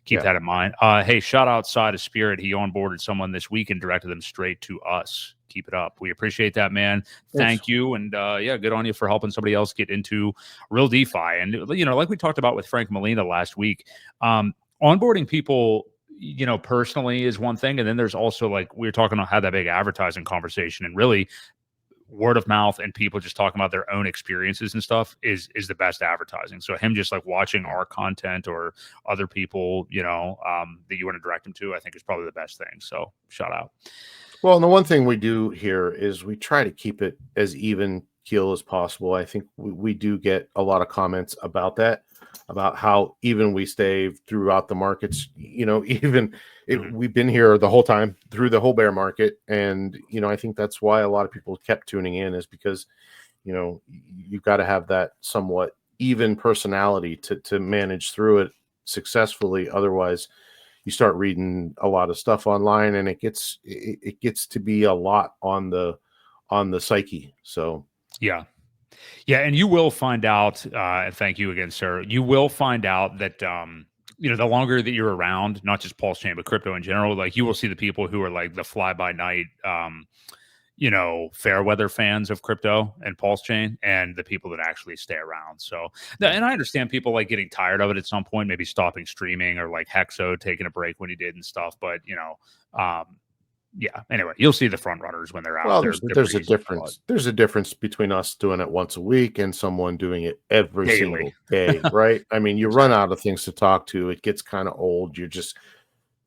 keep Yeah. that in mind. Hey, shout out Side of Spirit. He onboarded someone this week and directed them straight to us. Keep it up. We appreciate that, man. Thanks. Thank you. And yeah, good on you for helping somebody else get into real DeFi. And, you know, like we talked about with Frank Molina last week, onboarding people, you know, personally is one thing. And then there's also, like, we were talking about how that big advertising conversation, and really word of mouth and people just talking about their own experiences and stuff is the best advertising. So him just like watching our content or other people, you know, that you want to direct him to, I think is probably the best thing. So shout out. Well, and the one thing we do here is we try to keep it as even keel as possible. I think we do get a lot of comments about that, about how even we stay throughout the markets. You know, even we've been here the whole time through the whole bear market. And, you know, I think that's why a lot of people kept tuning in, is because, you know, you've got to have that somewhat even personality to manage through it successfully. Otherwise, you start reading a lot of stuff online, and it gets to be a lot on the psyche. So yeah, and you will find out. And thank you again, sir. You will find out that you know, the longer that you're around, not just PulseChain but crypto in general, like you will see the people who are like the fly by night, you know, fair weather fans of crypto and PulseChain, and the people that actually stay around. So, and I understand people like getting tired of it at some point, maybe stopping streaming, or like Hexo taking a break when he did and stuff. But, you know, yeah, anyway, you'll see the front runners when they're out. Well, They're there's a pretty difference. There's a difference between us doing it once a week and someone doing it every daily. single day, right? I mean, you run out of things to talk to. It gets kind of old. You're just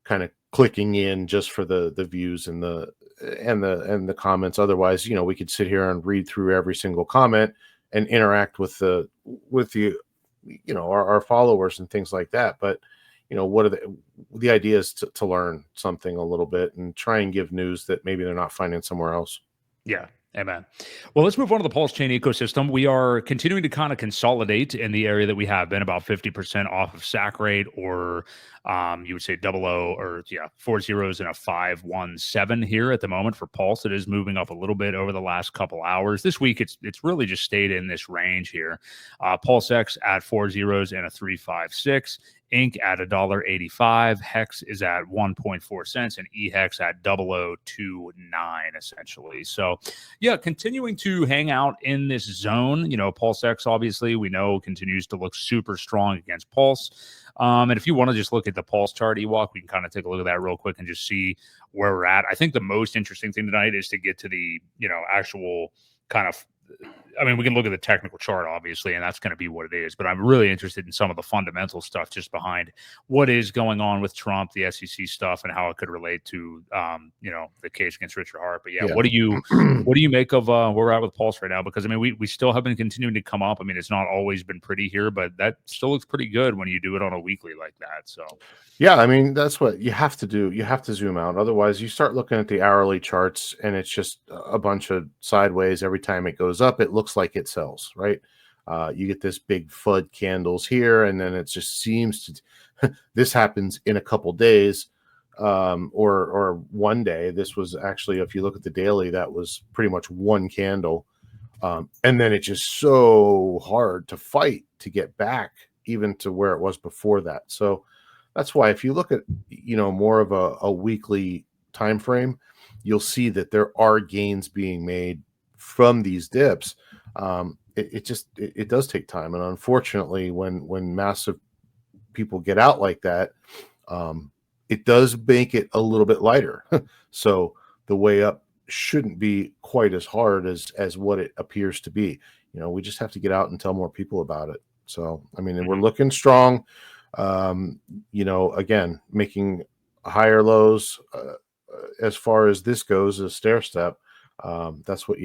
kind of clicking in just for the views and the comments. Otherwise, you know, we could sit here and read through every single comment and interact with the you know, our followers and things like that. But, you know, what are the idea is to learn something a little bit and try and give news that maybe they're not finding somewhere else. Yeah. Amen. Well, let's move on to the PulseChain ecosystem. We are continuing to kind of consolidate in the area that we have been, about 50% off of SAC rate, or you would say 00, or 4 zeros and a 517 here at the moment for Pulse. It is moving up a little bit over the last couple hours. This week, it's really just stayed in this range here. PulseX at 4 zeros and a 356. Inc at $1.85. Hex is at 1.4 cents, and eHex at 0029 essentially. So yeah, continuing to hang out in this zone. You know, PulseX obviously we know continues to look super strong against Pulse. And if you want to just look at the Pulse chart, Ewok, we can kind of take a look at that real quick and just see where we're at. I think the most interesting thing tonight is to get to the, you know, actual kind of, I mean, we can look at the technical chart, obviously, and that's going to be what it is. But I'm really interested in some of the fundamental stuff just behind what is going on with Trump, the SEC stuff, and how it could relate to, you know, the case against Richard Hart. But yeah, what do you make of where we're at with Pulse right now? Because I mean, we still have been continuing to come up. I mean, it's not always been pretty here, but that still looks pretty good when you do it on a weekly like that. So yeah, I mean, that's what you have to do. You have to zoom out. Otherwise, you start looking at the hourly charts and it's just a bunch of sideways. Every time it goes up, it looks like it sells, right? You get this big FUD candles here, and then it just seems to this happens in a couple days, or one day. This was actually, if you look at the daily, that was pretty much one candle. And then it's just so hard to fight to get back even to where it was before that. So that's why if you look at, you know, more of a weekly time frame, you'll see that there are gains being made from these dips. It does take time, and unfortunately, when massive people get out like that, it does make it a little bit lighter. So the way up shouldn't be quite as hard as what it appears to be. You know, we just have to get out and tell more people about it. So I mean, we're looking strong. You know, again, making higher lows as far as this goes, a stair step. That's what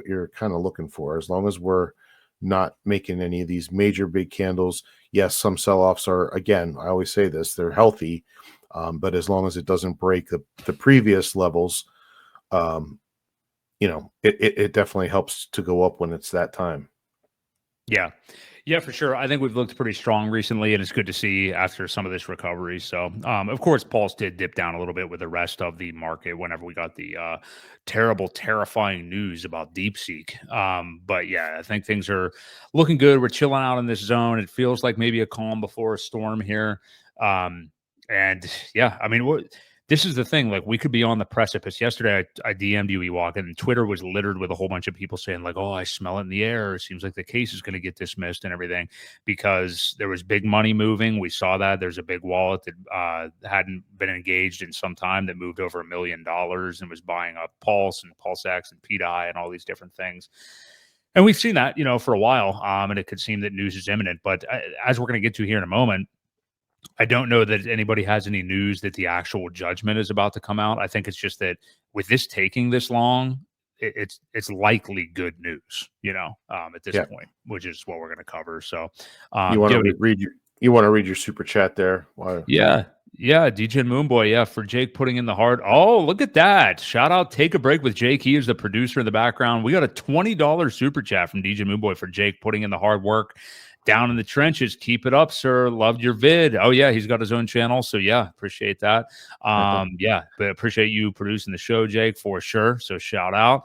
you're kind of looking for. As long as we're not making any of these major big candles. Yes, some sell-offs are, again, I always say this, they're healthy, but as long as it doesn't break the previous levels, you know, it definitely helps to go up when it's that time. Yeah, for sure. I think we've looked pretty strong recently, and it's good to see after some of this recovery. So, of course, Pulse did dip down a little bit with the rest of the market whenever we got the terrifying news about DeepSeek. But yeah, I think things are looking good. We're chilling out in this zone. It feels like maybe a calm before a storm here. And yeah, I mean, this is the thing. Like, we could be on the precipice. Yesterday, I DM'd you, Ewok, and Twitter was littered with a whole bunch of people saying, like, "Oh, I smell it in the air. It seems like the case is going to get dismissed and everything," because there was big money moving. We saw that there's a big wallet that hadn't been engaged in some time that moved over $1 million and was buying up Pulse and PulseX and PDI and all these different things. And we've seen that, for a while. And it could seem that news is imminent. But as we're going to get to here in a moment, I don't know that anybody has any news that the actual judgment is about to come out. I think it's just that with this taking this long, it's likely good news, at this point, which is what we're going to cover. So, you want to read your super chat there? Wow. Yeah, DJ and Moonboy, yeah, for Jake putting in the heart. Oh, look at that! Shout out, Take a Break with Jake. He is the producer in the background. We got a $20 super chat from DJ Moonboy for Jake putting in the hard work. Down in the trenches, keep it up, sir. Loved your vid. Oh yeah, he's got his own channel, so yeah, appreciate that. Yeah, but appreciate you producing the show, Jake, for sure. So shout out.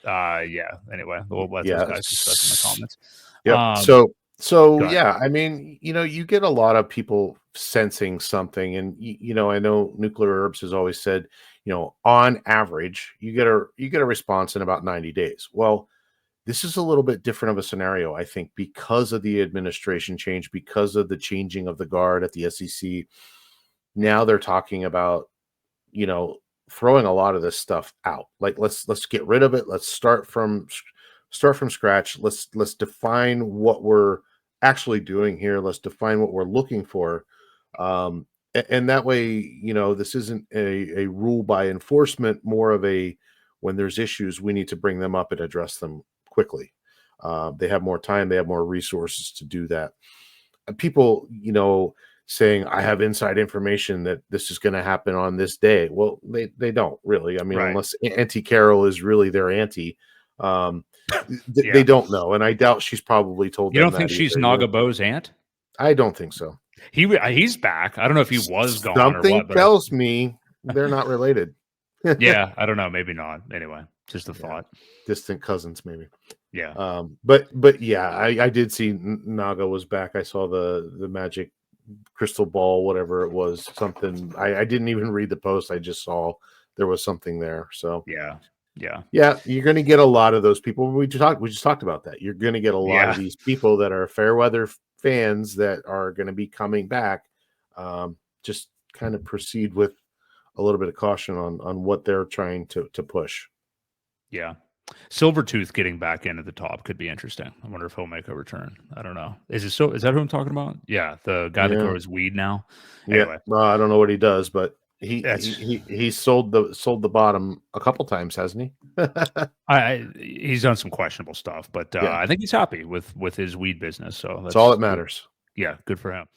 Yeah. Anyway, we'll let those guys discuss in the comments. Yeah. So yeah, I mean, you get a lot of people sensing something, and I know Nuclear Herbs has always said, on average, you get a response in about 90 days. Well, this is a little bit different of a scenario, I think, because of the administration change, because of the changing of the guard at the SEC. Now they're talking about, throwing a lot of this stuff out. Like, let's get rid of it. Let's start from scratch. Let's define what we're actually doing here. Let's define what we're looking for. And that way, this isn't a rule by enforcement, more of a, when there's issues, we need to bring them up and address them quickly. They have more time, they have more resources to do that. People, saying I have inside information that this is going to happen on this day. Well, they don't really. I mean, unless Auntie Carol is really their auntie, they don't know. And I doubt she's probably told them. You don't think she's Naga Bo's aunt? I don't think so. He's back. I don't know if he was gone. Something or what, tells me they're not related. Yeah, I don't know. Maybe not. Anyway, just a thought. Distant cousins, maybe. Yeah. But yeah, I did see Naga was back. I saw the magic crystal ball, whatever it was, something. I didn't even read the post. I just saw there was something there. So yeah, you're going to get a lot of those people. We just talked about that. You're going to get a lot of these people that are Fairweather fans that are going to be coming back. Just kind of proceed with a little bit of caution on what they're trying to push. Yeah. Silvertooth getting back into the top could be interesting. I wonder if he'll make a return. I don't know. Is that who I'm talking about? Yeah, the guy that grows weed now. Anyway. Yeah, well, I don't know what he does, but he sold the bottom a couple times, hasn't he? He's done some questionable stuff, but I think he's happy with his weed business. So that's all that matters. Yeah, good for him.